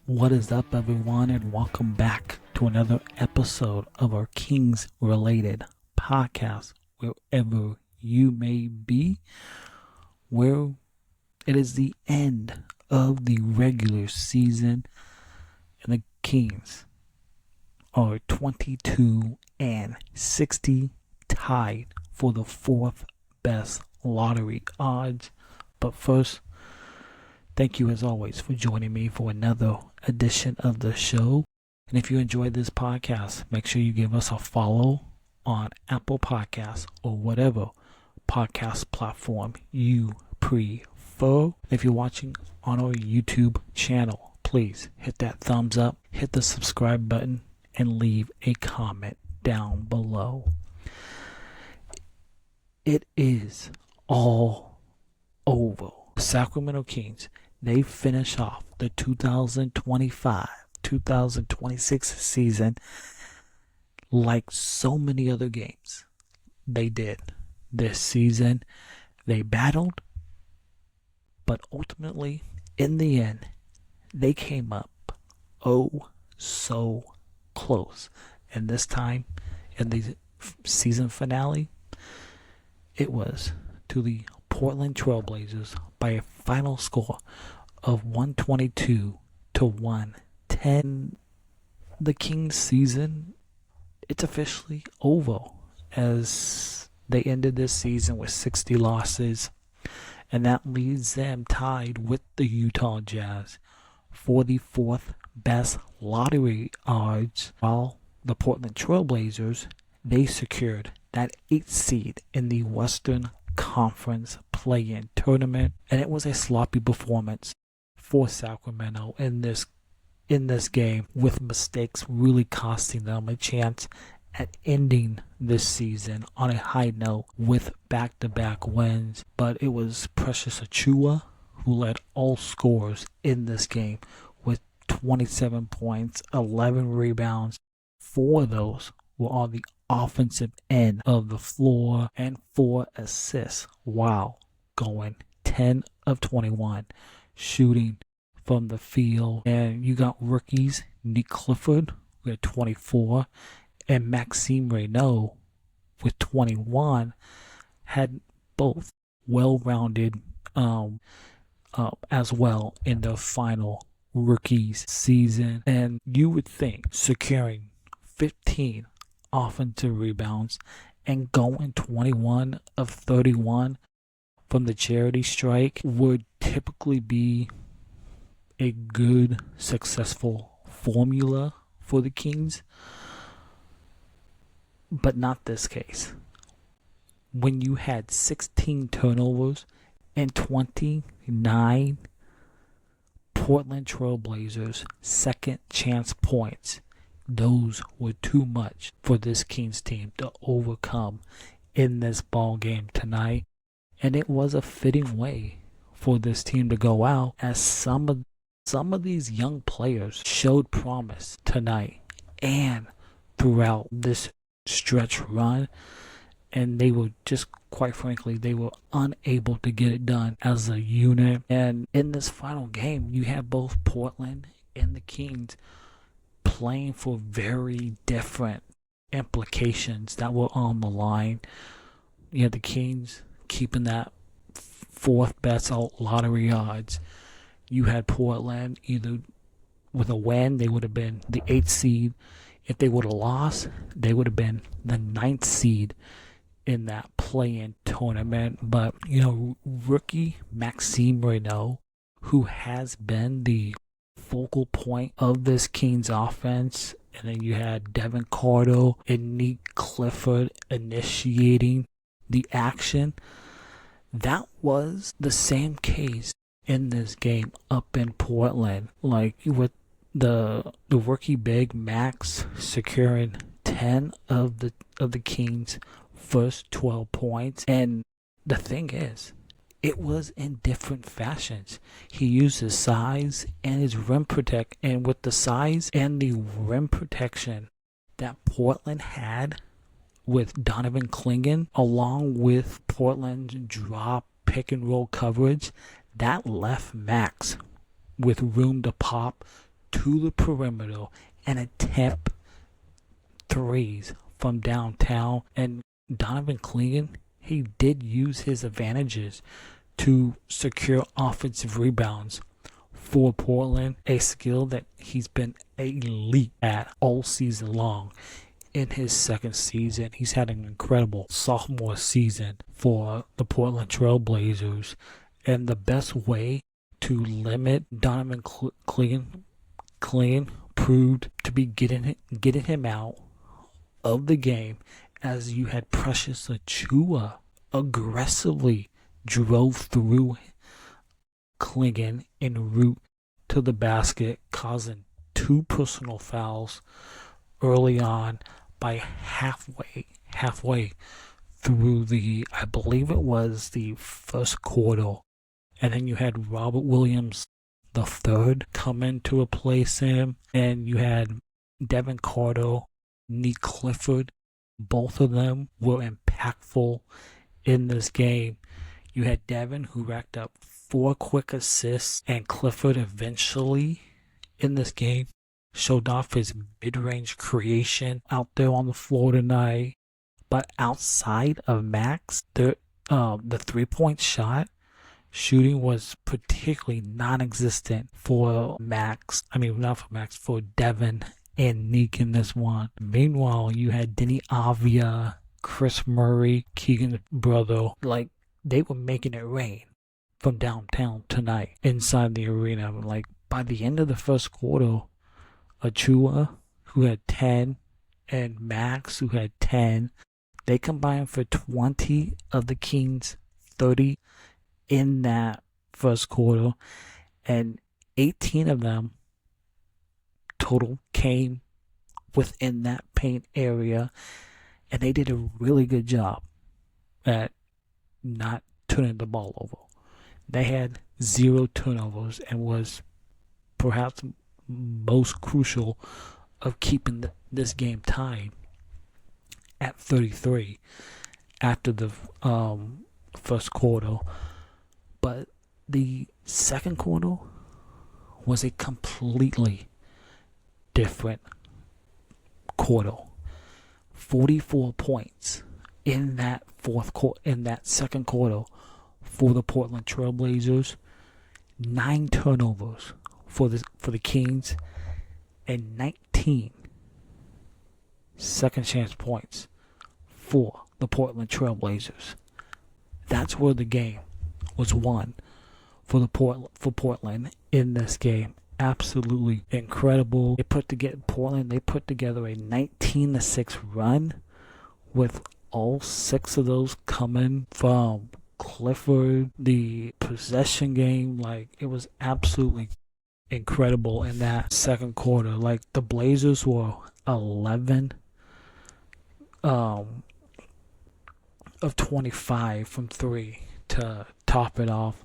What is up, everyone, and welcome back to another episode of our Kings related podcast, wherever you may be, where it is the end of the regular season and the Kings are 22-60, tied for the fourth best lottery odds. But first, thank you as always for joining me for another edition of the show. And if you enjoyed this podcast, make sure you give us a follow on Apple Podcasts or whatever podcast platform you prefer. If you're watching on our YouTube channel, please hit that thumbs up, hit the subscribe button, and leave a comment down below. It is all over. The Sacramento Kings, they finish off the 2025-2026 season like so many other games they did this season. They battled, but ultimately, in the end, they came up oh so close. And this time, in the season finale, it was to the Portland Trailblazers by a final score of 122-110. The Kings season, it's officially over as they ended this season with 60 losses, and that leaves them tied with the Utah Jazz for the fourth best lottery odds, while the Portland Trailblazers, they secured that 8th seed in the Western Conference play-in tournament, and it was a sloppy performance for Sacramento in this game, with mistakes really costing them a chance at ending this season on a high note with back-to-back wins. But it was Precious Achiuwa who led all scorers in this game with 27 points, 11 rebounds. 4 of those were on the offensive end of the floor, and 4 assists while going 10 of 21 shooting from the field. And you got rookies Nick Clifford with 24 and Maxime Renaud with 21 had both well-rounded as well in their final rookies season. And you would think securing 15 offensive rebounds and going 21 of 31 from the charity strike would typically be a good, successful formula for the Kings, but not this case. When you had 16 turnovers and 29 Portland Trailblazers second chance points, those were too much for this Kings team to overcome in this ball game tonight. And it was a fitting way for this team to go out, as some of these young players showed promise tonight and throughout this stretch run, and they were just, quite frankly, they were unable to get it done as a unit. And in this final game, you have both Portland and the Kings playing for very different implications that were on the line. You had the Kings keeping that fourth best lottery odds. You had Portland either with a win, they would have been the 8th seed. If they would have lost, they would have been the 9th seed in that play-in tournament. But, rookie Maxime Renaud, who has been the focal point of this Kings offense, and then you had Devin Carter and Nick Clifford initiating the action. That was the same case in this game up in Portland, like with the rookie big Max securing 10 of the Kings' first 12 points. And the thing is, it was in different fashions. He used his size and his rim protect, and with the size and the rim protection that Portland had with Donovan Clingan, along with Portland's drop pick and roll coverage, that left Max with room to pop to the perimeter and attempt threes from downtown. And Donovan Clingan, he did use his advantages to secure offensive rebounds for Portland, a skill that he's been elite at all season long. In his second season, he's had an incredible sophomore season for the Portland Trailblazers, and the best way to limit Donovan Clingan proved to be getting him out of the game, as you had Precious Achiuwa aggressively drove through Clingan en route to the basket, causing 2 personal fouls early on by halfway through the, I believe it was the first quarter. And then you had Robert Williams the third come in to replace him, and you had Devin Carter, Nick Clifford. Both of them were impactful in this game. You had Devin, who racked up 4 quick assists, and Clifford eventually in this game showed off his mid-range creation out there on the floor tonight. But outside of Max, the 3-point shooting was particularly non-existent for Max. I mean, not for Max, for Devin and Nick in this one. Meanwhile, you had Denny Avia, Chris Murray, Keegan's brother. Like, they were making it rain from downtown tonight inside the arena. Like, by the end of the first quarter, Achiuwa, who had 10, and Max, who had 10, they combined for 20 of the Kings' 30 in that first quarter, and 18 of them total came within that paint area, and they did a really good job at not turning the ball over. They had 0 turnovers and was perhaps most crucial of keeping this game tied at 33 after the first quarter. But the second quarter was a completely different quarter. 44 points in that second quarter for the Portland Trailblazers, 9 turnovers for the Kings, and 19 second chance points for the Portland Trailblazers. That's where the game was won for Portland in this game. Absolutely incredible. They put together a 19-6 run, with all 6 of those coming from Clifford. The possession game, like, it was absolutely incredible in that second quarter. Like, the Blazers were 11 of 25 from 3 to top it off.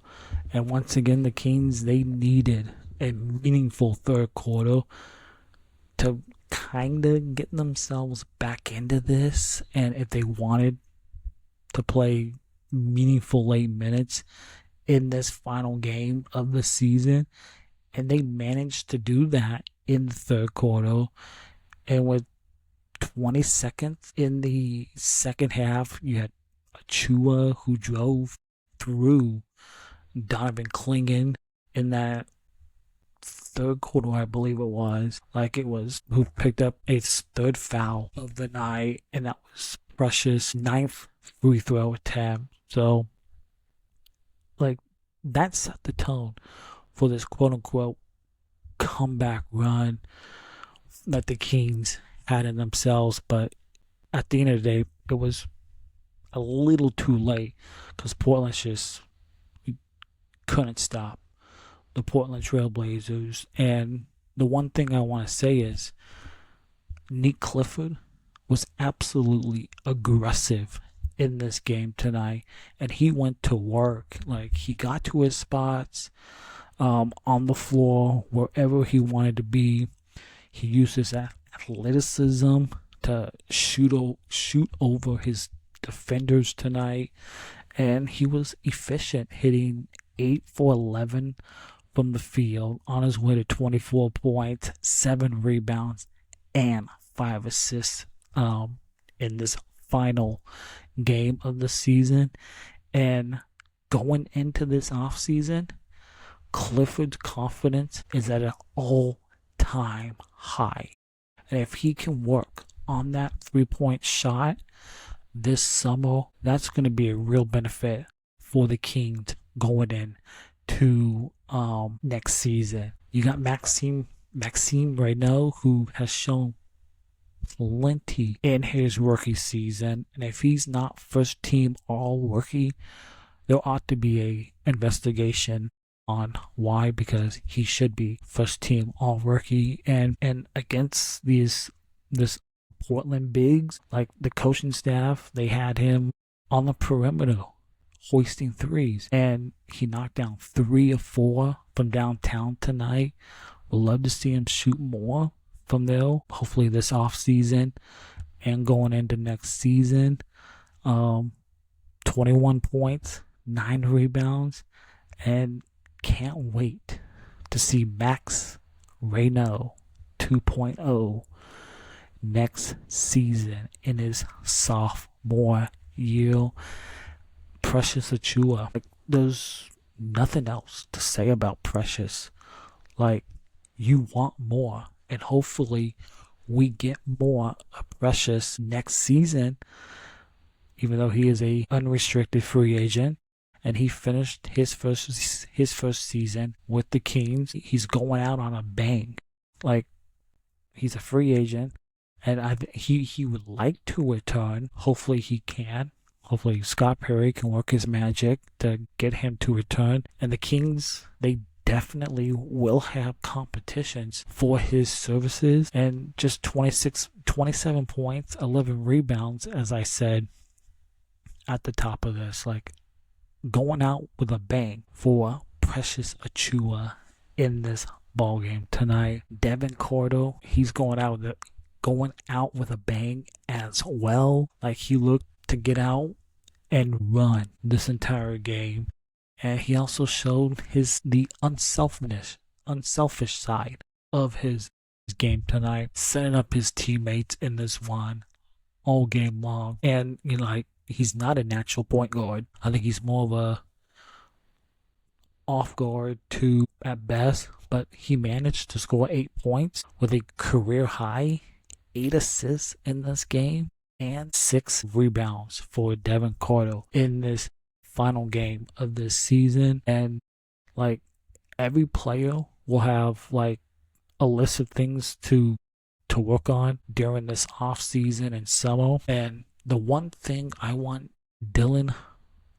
And once again, the Kings, they needed a meaningful third quarter to kind of get themselves back into this, and if they wanted to play meaningful late minutes in this final game of the season. And they managed to do that in the third quarter. And with 20 seconds in the second half, you had Achiuwa, who drove through Donovan Clingan in that third quarter, I believe it was. Who picked up a third foul of the night, and that was Precious' 9th free throw attempt. So, that set the tone for this quote-unquote comeback run that the Kings had in themselves. But at the end of the day, it was a little too late, because Portland just couldn't stop the Portland Trailblazers. And the one thing I want to say is Nick Clifford was absolutely aggressive in this game tonight, and he went to work. He got to his spots on the floor, wherever he wanted to be. He used his athleticism to shoot over his defenders tonight, and he was efficient, hitting 8 for 11 from the field on his way to 24 points, 7 rebounds, and 5 assists in this final game of the season. And going into this offseason, Clifford's confidence is at an all-time high. And if he can work on that 3-point shot this summer, that's going to be a real benefit for the Kings going in to next season. You got Maxime right now, who has shown plenty in his rookie season, and if he's not first team all rookie, there ought to be a investigation on why, because he should be first team all rookie. And against this Portland bigs, like the coaching staff, they had him on the perimeter hoisting threes, and he knocked down 3 of 4 from downtown tonight. We'd love to see him shoot more from there, hopefully this off season and going into next season. 21 points, 9 rebounds, and can't wait to see Max Reno 2.0 next season in his sophomore year. Precious Achiuwa, like, there's nothing else to say about Precious. Like, you want more, and hopefully we get more of Precious next season, even though he is a unrestricted free agent and he finished his first season with the Kings. He's going out on a bang. Like, he's a free agent, and he would like to return. Hopefully he can. Hopefully Scott Perry can work his magic to get him to return. And the Kings, they definitely will have competitions for his services. And just 27 points, 11 rebounds, as I said at the top of this. Like, going out with a bang for Precious Achiuwa in this ball game tonight. Devin Cordo, he's going out with a bang as well. Like, he looked to get out and run this entire game, and he also showed the unselfish side of his game tonight, setting up his teammates in this one all game long. And like, he's not a natural point guard. I think he's more of a off guard too at best, but he managed to score 8 points with a career high 8 assists in this game and 6 rebounds for Devin Cordo in this final game of this season. And like, every player will have like a list of things to work on during this off season and summer. And the one thing I want Dylan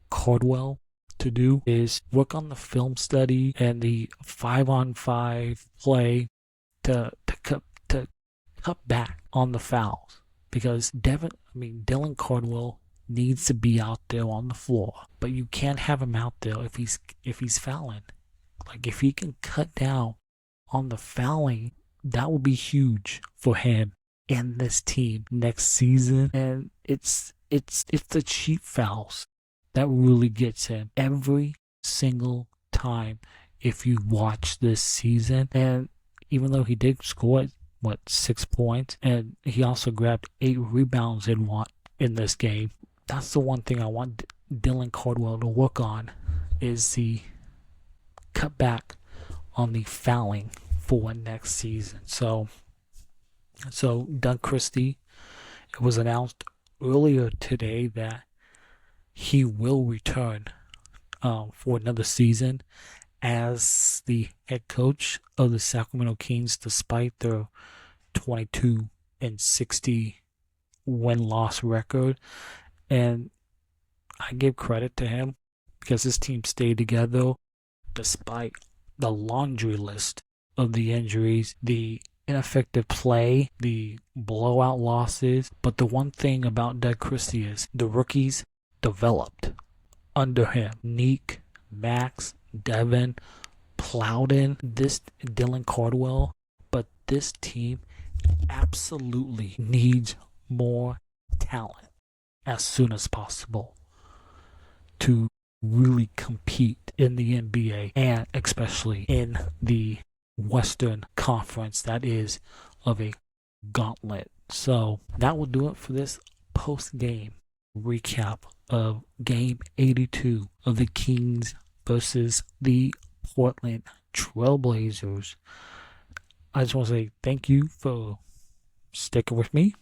Cardwell to do is work on the film study and the 5-on-5 play to cut back on the fouls, because Dylan Cardwell needs to be out there on the floor, but you can't have him out there if he's fouling. Like, if he can cut down on the fouling, that will be huge for him and this team next season. And it's the cheap fouls that really gets him every single time if you watch this season. And even though he did score 6 points, and he also grabbed 8 rebounds in this game, that's the one thing I want Dylan Cardwell to work on, is the cut back on the fouling for next season. So Doug Christie, it was announced earlier today that he will return for another season as the head coach of the Sacramento Kings, despite their 22-60 win-loss record. And I give credit to him, because this team stayed together despite the laundry list of the injuries, the ineffective play, the blowout losses. But the one thing about Doug Christie is the rookies developed under him. Neek, Max, Devin, Plowden, this Dylan Cardwell. But this team absolutely needs more talent as soon as possible to really compete in the NBA and especially in the Western Conference. That is of a gauntlet. So that will do it for this post-game recap of Game 82 of the Kings versus the Portland Trailblazers. I just want to say thank you for sticking with me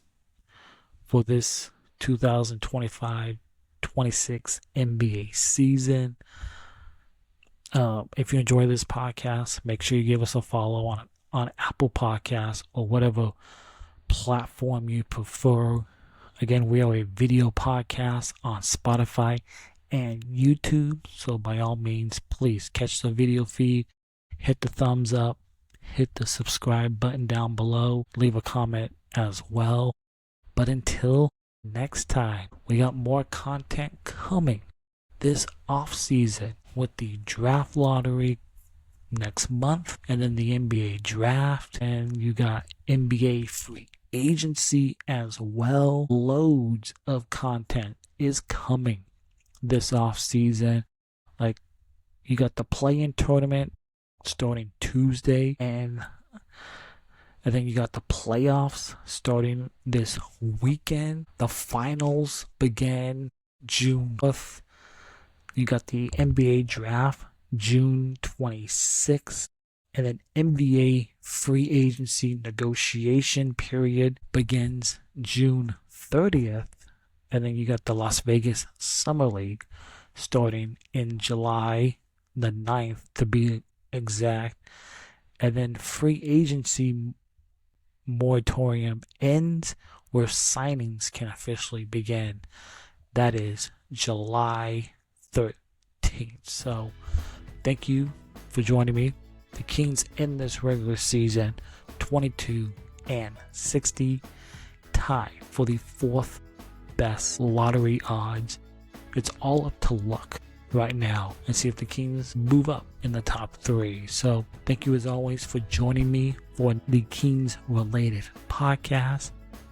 for this 2025-26 NBA season. If you enjoy this podcast, make sure you give us a follow on Apple Podcasts or whatever platform you prefer. Again, we are a video podcast on Spotify and YouTube, so by all means, please catch the video feed, hit the thumbs up, hit the subscribe button down below, leave a comment as well. But until next time, we got more content coming this off season with the draft lottery next month, and then the NBA draft, and you got NBA free agency as well. Loads of content is coming this off season. Like, you got the play-in tournament starting Tuesday, and then you got the playoffs starting this weekend. The finals began June 5th. You got the NBA draft June 26th. And then NBA free agency negotiation period begins June 30th. And then you got the Las Vegas Summer League starting in July the 9th to be exact. And then free agency moratorium ends where signings can officially begin. That is July 13th. So thank you for joining me. The Kings end this regular season 22-60, tie for the 4th best lottery odds. It's all up to luck right now and see if the Kings move up in the top 3. So thank you as always for joining me for the Kings related podcast,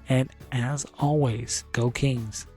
and as always, go Kings.